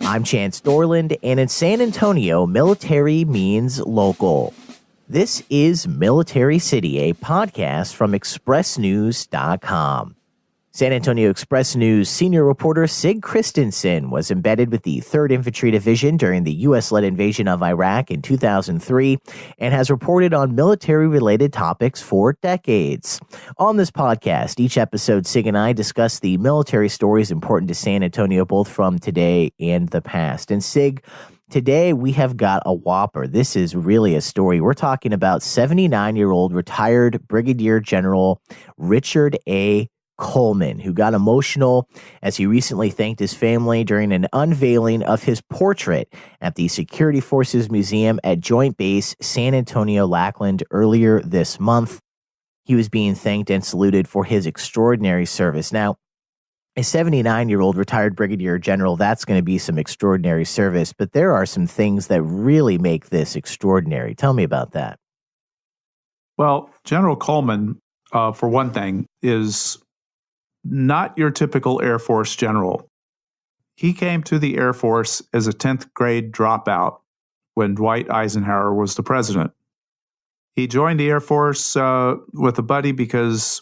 I'm Chance Dorland, and in San Antonio, military means local. This is Military City, a podcast from expressnews.com. San Antonio Express News senior reporter Sig Christensen was embedded with the 3rd Infantry Division during the U.S.-led invasion of Iraq in 2003 and has reported on military-related topics for decades. On this podcast, each episode, Sig and I discuss the military stories important to San Antonio, both from today and the past. And Sig, today we have got a whopper. This is really a story. We're talking about 79-year-old retired Brigadier General Richard A. Coleman, who got emotional as he recently thanked his family during an unveiling of his portrait at the Security Forces Museum at Joint Base San Antonio Lackland earlier this month. He was being thanked and saluted for his extraordinary service. Now, a 79-year-old retired brigadier general, that's going to be some extraordinary service, but there are some things that really make this extraordinary. Tell me about that. Well, General Coleman, for one thing, is not your typical Air Force general. He came to the Air Force as a 10th grade dropout when Dwight Eisenhower was the president. He joined the Air Force with a buddy because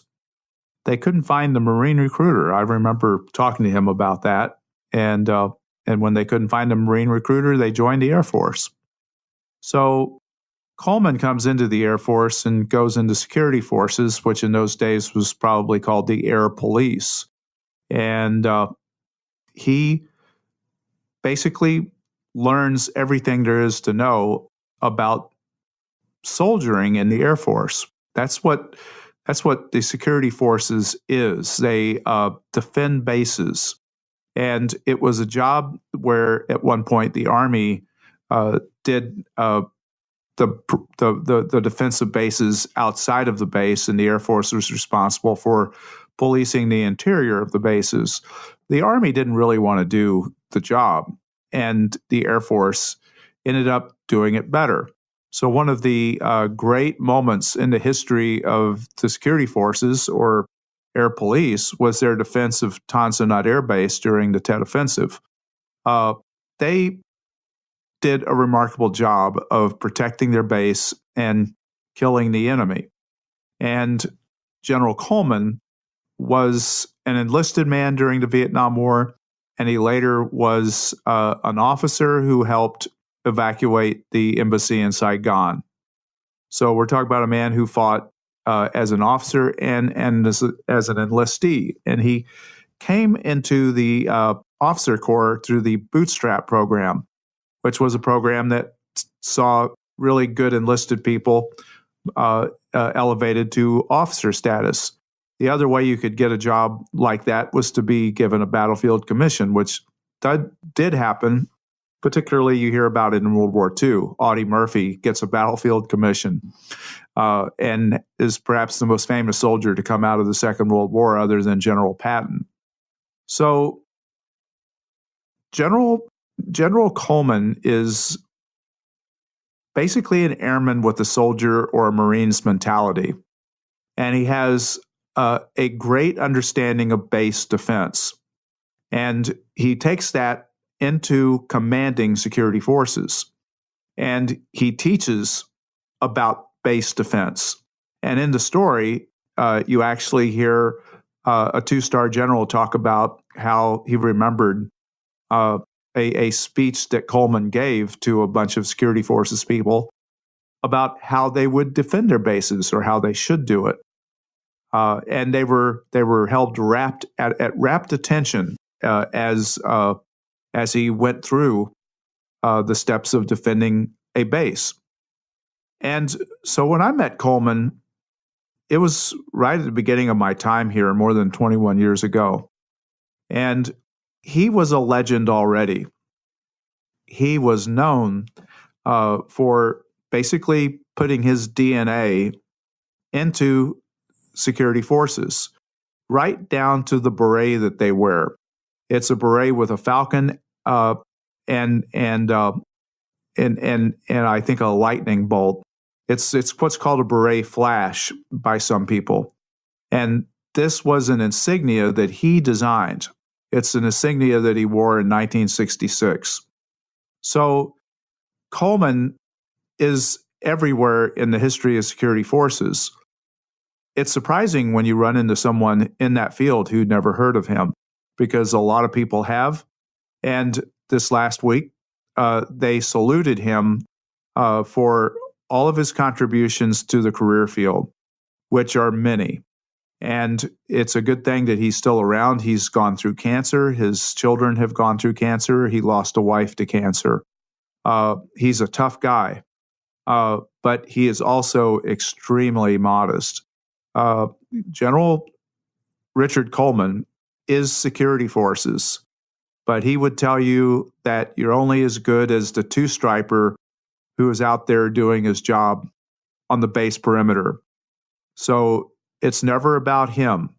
they couldn't find the Marine recruiter. I remember talking to him about that. And when they couldn't find a Marine recruiter, they joined the Air Force. So Coleman comes into the Air Force and goes into security forces, which in those days was probably called the Air Police. And he basically learns everything there is to know about soldiering in the Air Force. That's what the security forces is. They defend bases. And it was a job where at one point the Army did the defensive bases outside of the base, and the Air Force was responsible for policing the interior of the bases. The Army didn't really want to do the job, and the Air Force ended up doing it better. So one of the great moments in the history of the security forces, or Air Police, was their defense of Tan Son Nhut Air Base during the Tet Offensive. They did a remarkable job of protecting their base and killing the enemy. And General Coleman was an enlisted man during the Vietnam War, and he later was an officer who helped evacuate the embassy in Saigon. So we're talking about a man who fought as an officer and as an enlistee. And he came into the officer corps through the Bootstrap program, which was a program that saw really good enlisted people elevated to officer status. The other way you could get a job like that was to be given a battlefield commission, which did happen. Particularly, you hear about it in World War II. Audie Murphy gets a battlefield commission and is perhaps the most famous soldier to come out of the Second World War other than General Patton. So General Coleman is basically an airman with a soldier or a Marine's mentality. And he has a great understanding of base defense. And he takes that into commanding security forces. And he teaches about base defense. And in the story, you actually hear a 2-star general talk about how he remembered a speech that Coleman gave to a bunch of security forces people about how they would defend their bases or how they should do it. And they were held at rapt attention as he went through the steps of defending a base. And so when I met Coleman, it was right at the beginning of my time here, more than 21 years ago. And he was a legend already. He was known for basically putting his DNA into security forces, right down to the beret that they wear. It's a beret with a falcon and I think a lightning bolt. It's what's called a beret flash by some people, and this was an insignia that he designed. It's an insignia that he wore in 1966. So Coleman is everywhere in the history of security forces. It's surprising when you run into someone in that field who'd never heard of him, because a lot of people have. And this last week, they saluted him for all of his contributions to the career field, which are many. And it's a good thing that he's still around. He's gone through cancer. His children have gone through cancer. He lost a wife to cancer. He's a tough guy, but he is also extremely modest. General Richard Coleman is security forces, but he would tell you that you're only as good as the two-striper who is out there doing his job on the base perimeter. So it's never about him.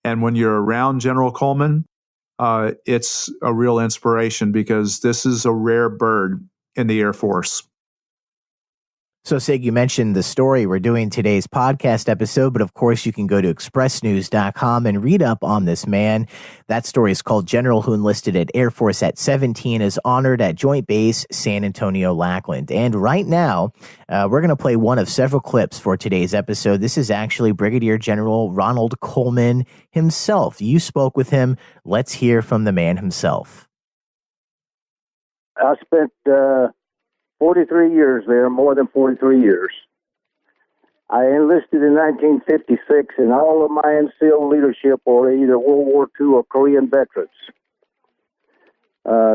And when you're around General Coleman, it's a real inspiration, because this is a rare bird in the Air Force. So, Sig, you mentioned the story we're doing today's podcast episode, but of course you can go to expressnews.com and read up on this man. That story is called General Who Enlisted at Air Force at 17 is Honored at Joint Base San Antonio Lackland. And right now, we're going to play one of several clips for today's episode. This is actually Brigadier General Ronald Coleman himself. You spoke with him. Let's hear from the man himself. I spent 43 years there, more than 43 years. I enlisted in 1956, and all of my NCO leadership were either World War II or Korean veterans.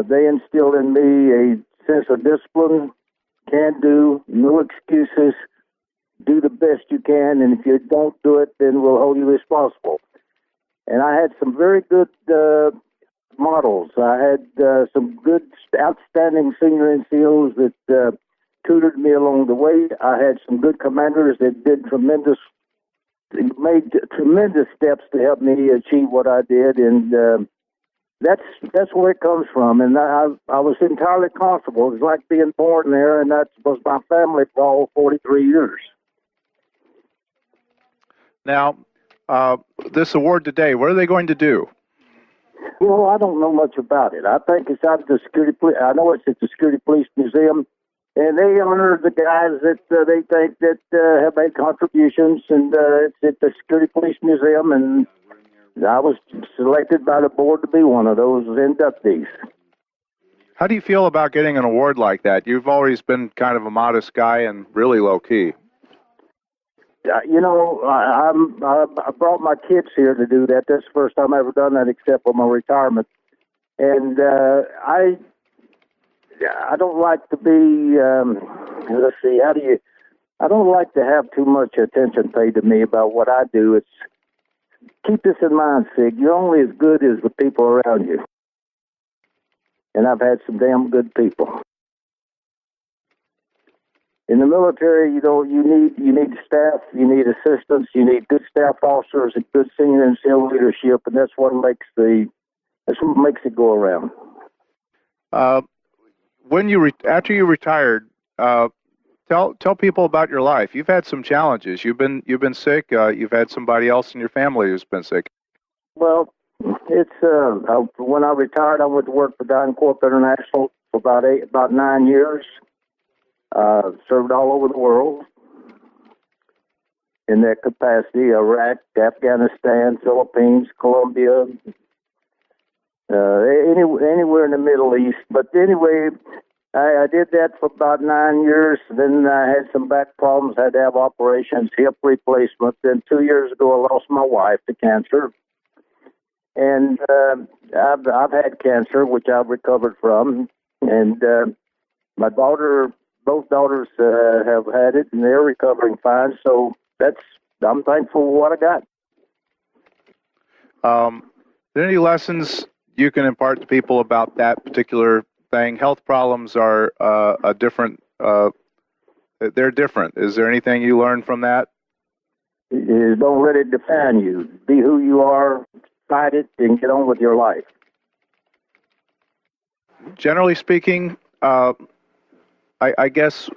They instilled in me a sense of discipline, can do, no excuses, do the best you can, and if you don't do it, then we'll hold you responsible. And I had some very good models. I had some good, outstanding senior NCOs that tutored me along the way. I had some good commanders that made tremendous steps to help me achieve what I did, and that's where it comes from. And I was entirely comfortable. It was like being born there, and that was my family for all 43 years. Now, this award today, what are they going to do? Well, I don't know much about it. I think it's out of the security. I know it's at the Security Police Museum, and they honor the guys that they think that have made contributions, and it's at the Security Police Museum, and I was selected by the board to be one of those inductees. How do you feel about getting an award like that? You've always been kind of a modest guy and really low-key. You know, I brought my kids here to do that. That's the first time I've ever done that, except for my retirement. And I don't like to be, let's see, I don't like to have too much attention paid to me about what I do. It's, keep this in mind, Sig, you're only as good as the people around you. And I've had some damn good people. In the military, you know, you need staff, you need assistants, you need good staff officers and good senior and NCO leadership, and that's what makes it go around. After you retired, tell people about your life. You've had some challenges. You've been sick. You've had somebody else in your family who's been sick. Well, it's when I retired, I went to work for DynCorp International for about 9 years. Served all over the world in that capacity: Iraq, Afghanistan, Philippines, Colombia, anywhere in the Middle East. But anyway, I did that for about 9 years. Then I had some back problems, had to have operations, hip replacement. Then 2 years ago, I lost my wife to cancer. And I've had cancer, which I've recovered from. And my daughter... Both daughters have had it, and they're recovering fine. So I'm thankful for what I got. Are there any lessons you can impart to people about that particular thing? Health problems are they're different. Is there anything you learned from that? Don't let it define you. Be who you are, fight it, and get on with your life. Generally speaking, I guess,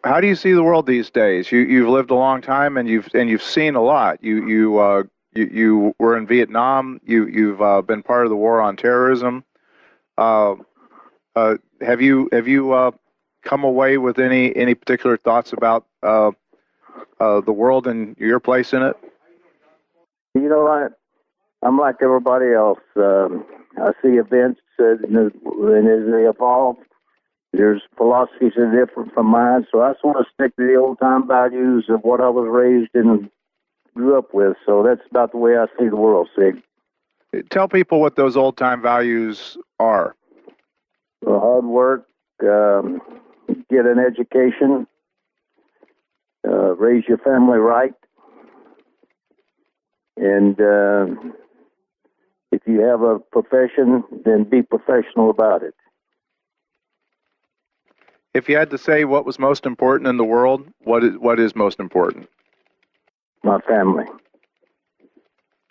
how do you see the world these days? You've lived a long time, and you've seen a lot. You You were in Vietnam. You've been part of the war on terrorism. Have you come away with any particular thoughts about the world and your place in it? You know, I'm like everybody else. I see events, and as they evolve, there's philosophies that are different from mine. So I just want to stick to the old time values of what I was raised and grew up with. So that's about the way I see the world, Sig. Tell people what those old time values are. Well, hard work, get an education, raise your family right, and if you have a profession, then be professional about it. If you had to say what was most important in the world, what is most important? My family.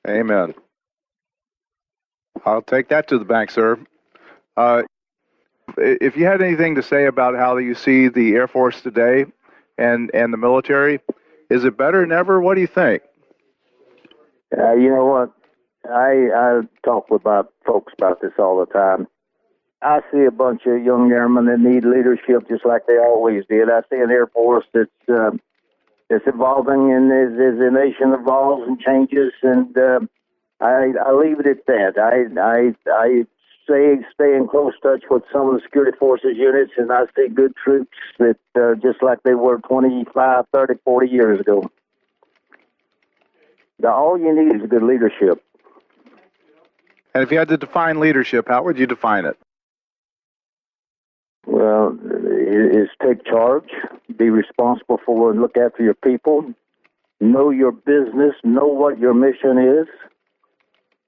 Amen. I'll take that to the bank, sir. If you had anything to say about how you see the Air Force today and the military, is it better than ever? What do you think? You know what? I talk with my folks about this all the time. I see a bunch of young airmen that need leadership just like they always did. I see an Air Force that's evolving, and as the nation evolves and changes, and I leave it at that. I stay in close touch with some of the security forces units, and I see good troops that just like they were 25, 30, 40 years ago. All you need is good leadership. And if you had to define leadership, how would you define it? Well, is take charge, be responsible for and look after your people, know your business, know what your mission is,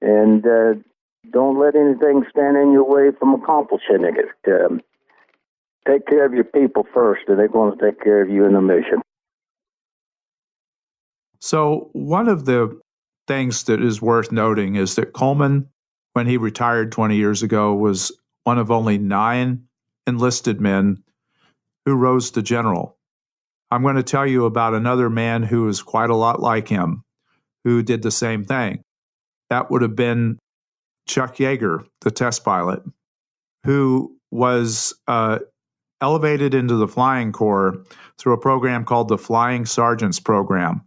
and don't let anything stand in your way from accomplishing it. Take care of your people first, and they're going to take care of you in the mission. So one of the things that is worth noting is that Coleman, when he retired 20 years ago, was one of only 9 enlisted men who rose to general. I'm going to tell you about another man who is quite a lot like him, who did the same thing. That would have been Chuck Yeager, the test pilot, who was elevated into the flying corps through a program called the Flying Sergeants Program.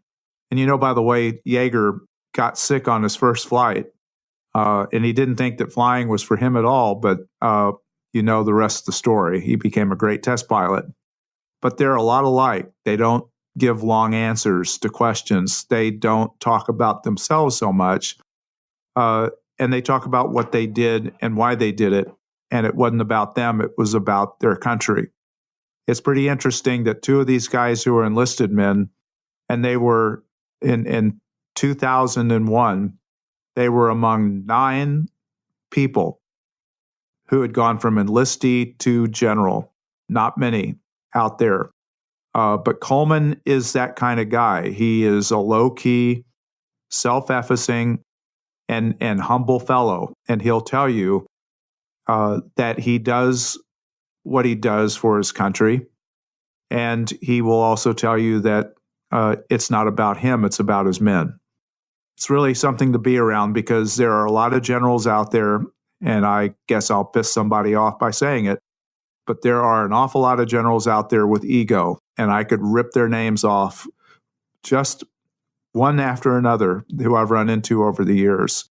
And you know, by the way, Yeager got sick on his first flight, and he didn't think that flying was for him at all, but you know the rest of the story. He became a great test pilot. But they're a lot alike. They don't give long answers to questions. They don't talk about themselves so much. And they talk about what they did and why they did it. And it wasn't about them. It was about their country. It's pretty interesting that 2 of these guys who were enlisted men, and they were in 2001, they were among 9 people who had gone from enlistee to general. Not many out there. But Coleman is that kind of guy. He is a low-key, self-effacing, and humble fellow. And he'll tell you that he does what he does for his country. And he will also tell you that it's not about him, it's about his men. It's really something to be around because there are a lot of generals out there, and I guess I'll piss somebody off by saying it, but there are an awful lot of generals out there with ego, and I could rip their names off just one after another who I've run into over the years.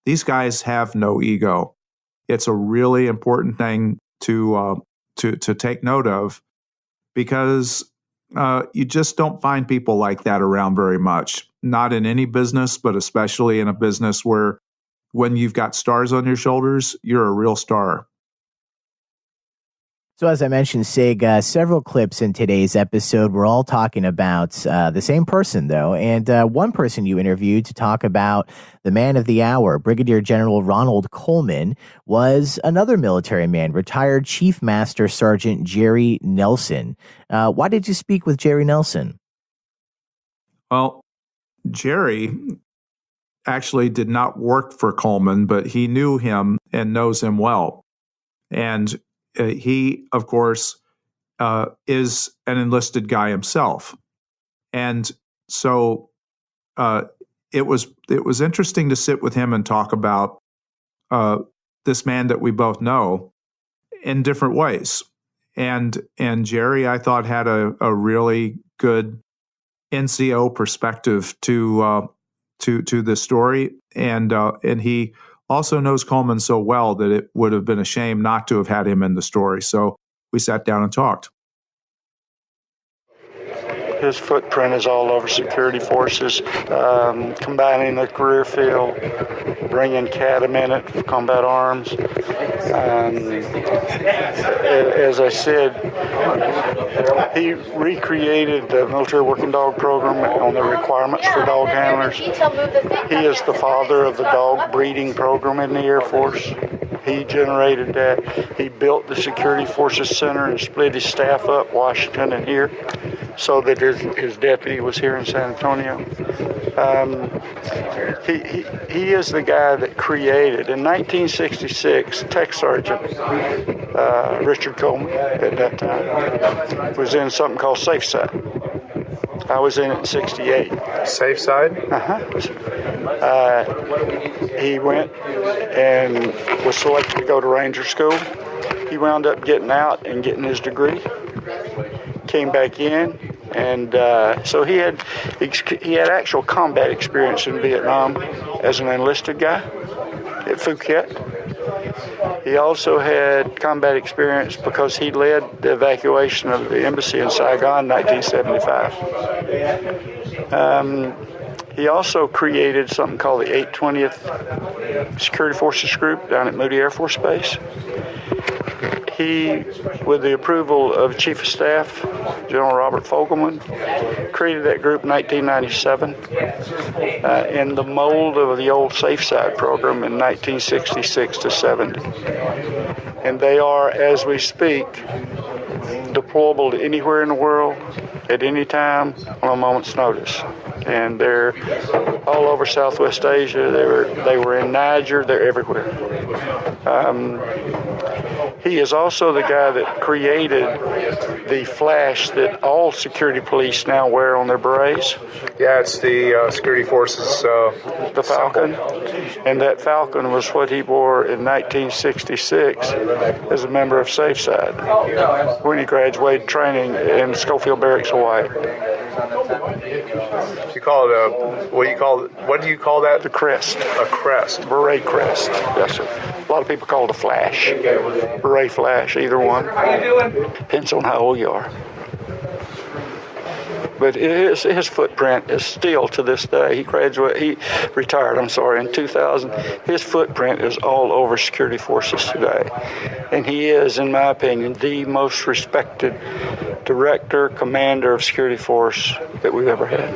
These guys have no ego. It's a really important thing to take note of because you just don't find people like that around very much. Not in any business, but especially in a business where when you've got stars on your shoulders, you're a real star. So as I mentioned, Sig, several clips in today's episode, we're all talking about the same person, though. And one person you interviewed to talk about the man of the hour, Brigadier General Ronald Coleman, was another military man, retired Chief Master Sergeant Jerry Nelson. Why did you speak with Jerry Nelson? Well, Jerry actually did not work for Coleman, but he knew him and knows him well. And he, of course, is an enlisted guy himself. And so it was interesting to sit with him and talk about this man that we both know in different ways. And Jerry, I thought, had a really good NCO perspective to this story, and he also knows Coleman so well that it would have been a shame not to have had him in the story. So we sat down and talked. His footprint is all over security forces, combining the career field, bringing CADA for combat arms. As I said, he recreated the military working dog program on the requirements for dog handlers. He is the father of the dog breeding program in the Air Force. He generated that. He built the Security Forces Center and split his staff up, Washington and here, so that his deputy was here in San Antonio. He is the guy that created, in 1966, Tech Sergeant Richard Coleman at that time was in something called Safe Side. I was in it in 68. Safe Side? He went and was selected to go to Ranger School. He wound up getting out and getting his degree. Came back in, and so he had actual combat experience in Vietnam as an enlisted guy at Phuket. He also had combat experience because he led the evacuation of the embassy in Saigon in 1975. He also created something called the 820th Security Forces Group down at Moody Air Force Base. He, with the approval of Chief of Staff, General Robert Fogelman, created that group in 1997 in the mold of the old Safe Side program in 1966 to 70. And they are, as we speak, deployable to anywhere in the world at any time on a moment's notice. And they're all over Southwest Asia. They were in Niger. They're everywhere. He is also the guy that created the flash that all security police now wear on their berets. Yeah, it's the security forces. The Falcon. And that Falcon was what he wore in 1966 as a member of Safe Side when he graduated training in Schofield Barracks, Hawaii. You call it what do you call that? The crest. A crest. Beret crest. Yes, sir. A lot of people call it a flash. Beret flash, either one. Depends on how old you are. But his footprint is still to this day. He retired in 2000. His footprint is all over security forces today. And he is, in my opinion, the most respected director, commander of security force that we've ever had.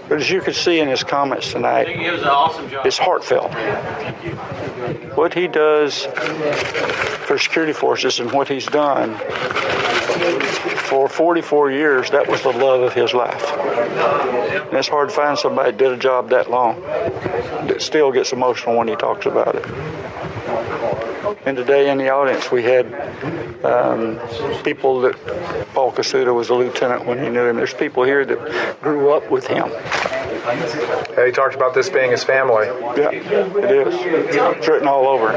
But as you can see in his comments tonight, it's heartfelt. What he does for security forces and what he's done for 44 years, that was the love of his life. And it's hard to find somebody that did a job that long that still gets emotional when he talks about it. And today in the audience we had people that Paul Casuta was a lieutenant when he knew him. There's people here that grew up with him. Yeah, he talked about this being his family. Yeah, it is. It's written all over.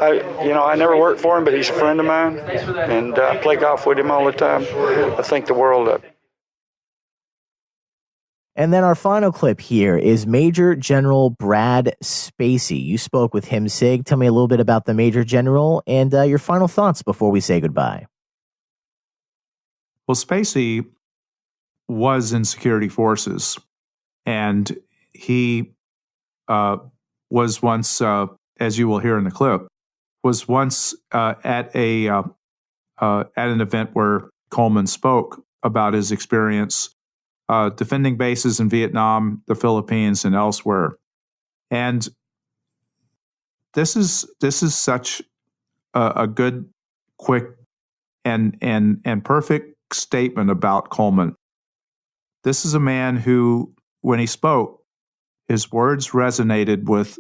I never worked for him, but he's a friend of mine, and I play golf with him all the time. I think the world of it. And then our final clip here is Major General Brad Spacey. You spoke with him, Sig. Tell me a little bit about the Major General and your final thoughts before we say goodbye. Well, Spacey was in security forces, and he was once, as you will hear in the clip, was once at an event where Coleman spoke about his experience defending bases in Vietnam, the Philippines, and elsewhere. And this is such a good, quick, and perfect statement about Coleman. This is a man who, when he spoke, his words resonated with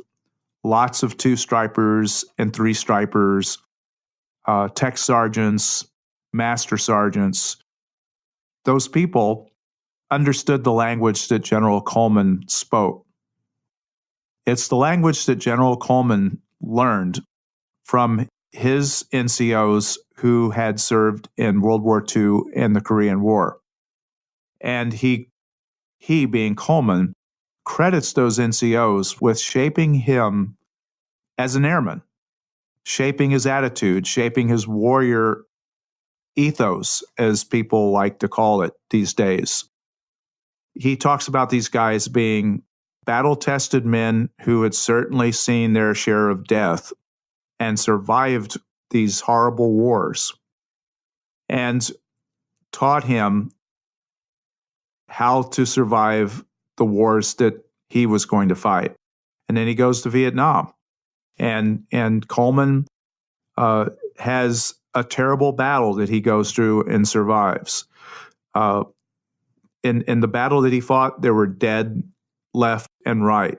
lots of two-stripers and three-stripers, tech sergeants, master sergeants. Those people understood the language that General Coleman spoke. It's the language that General Coleman learned from his NCOs who had served in World War II and the Korean War. And he being Coleman, credits those NCOs with shaping him as an airman, shaping his attitude, shaping his warrior ethos, as people like to call it these days. He talks about these guys being battle-tested men who had certainly seen their share of death and survived these horrible wars, and taught him how to survive the wars that he was going to fight. And then he goes to Vietnam, and Coleman has a terrible battle that he goes through and survives. In the battle that he fought, there were dead left and right.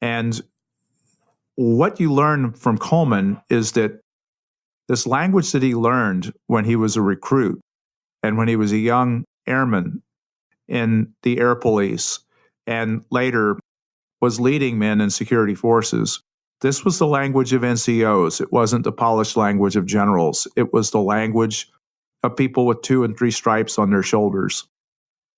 And what you learn from Coleman is that this language that he learned when he was a recruit and when he was a young airman in the Air Police and later was leading men in security forces, this was the language of NCOs. It wasn't the polished language of generals. It was the language of people with 2 and 3 stripes on their shoulders,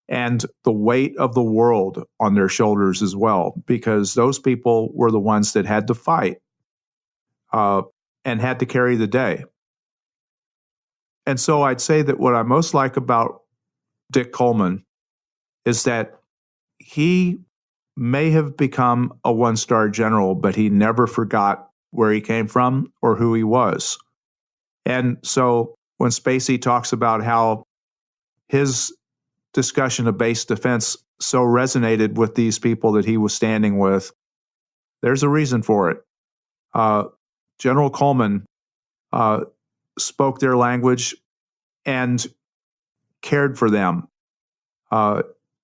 and the weight of the world on their shoulders as well, because those people were the ones that had to fight and had to carry the day. And so I'd say that what I most like about Dick Coleman is that he may have become a 1-star general, but he never forgot where he came from or who he was. And so when Spacey talks about how his discussion of base defense so resonated with these people that he was standing with, there's a reason for it. General Coleman spoke their language and cared for them.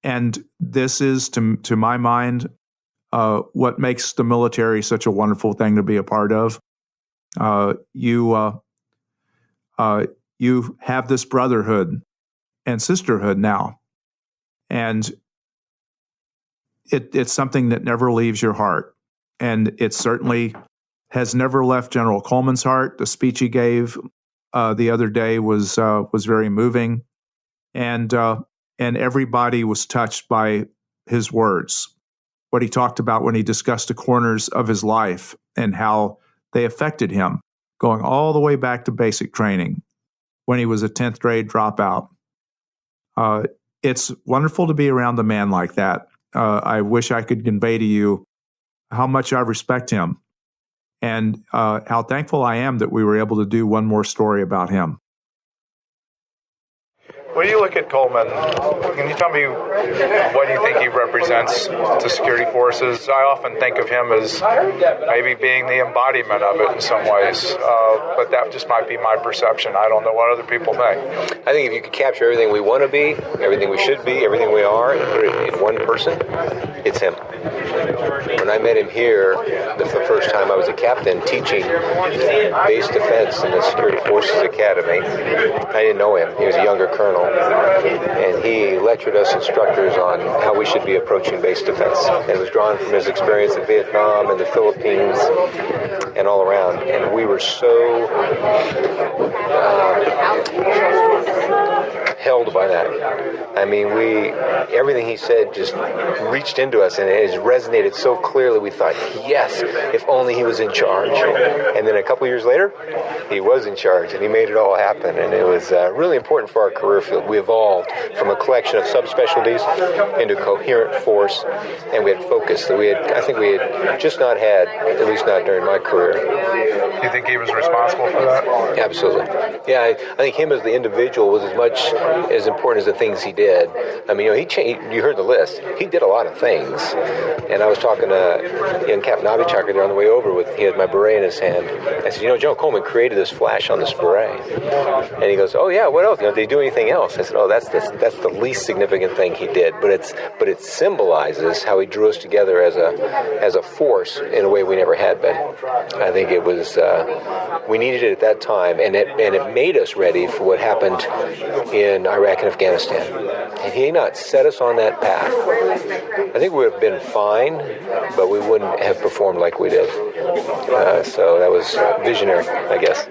And this is, to my mind, what makes the military such a wonderful thing to be a part of. You have this brotherhood and sisterhood now, and it's something that never leaves your heart. And it certainly has never left General Coleman's heart. The speech he gave the other day was very moving, and everybody was touched by his words. What he talked about when he discussed the corners of his life and how they affected him, going all the way back to basic training when he was a 10th grade dropout. It's wonderful to be around a man like that. I wish I could convey to you how much I respect him and how thankful I am that we were able to do one more story about him. When you look at Coleman, can you tell me what you think he represents to security forces? I often think of him as maybe being the embodiment of it in some ways, but that just might be my perception. I don't know what other people think. I think if you could capture everything we want to be, everything we should be, everything we are, and put it in one person, it's him. When I met him here, the first time I was a captain teaching base defense in the Security Forces Academy, I didn't know him. He was a younger colonel. And he lectured us instructors on how we should be approaching base defense. And it was drawn from his experience in Vietnam and the Philippines and all around. And we were so held by that. I mean, everything he said just reached into us, and it has resonated so clearly. We thought, yes, if only he was in charge. And then a couple years later, he was in charge, and he made it all happen. And it was really important for our career field. We evolved from a collection of subspecialties into a coherent force, and we had focus that I think we had just not had, at least not during my career. Do you think he was responsible for that? Absolutely. Yeah, I think him as the individual was as much as important as the things he did. I mean, you heard the list. He did a lot of things. And I was talking to young Captain Abichakar there on the way over he had my beret in his hand. I said, General Coleman created this flash on this beret. And he goes, oh yeah, what else? Did he do anything else? I said, oh, that's the least significant thing he did. But it symbolizes how he drew us together as a force in a way we never had been. I think it was, we needed it at that time, and it made us ready for what happened in in Iraq and Afghanistan. And he not set us on that path, I think we would have been fine, but we wouldn't have performed like we did. So that was visionary, I guess.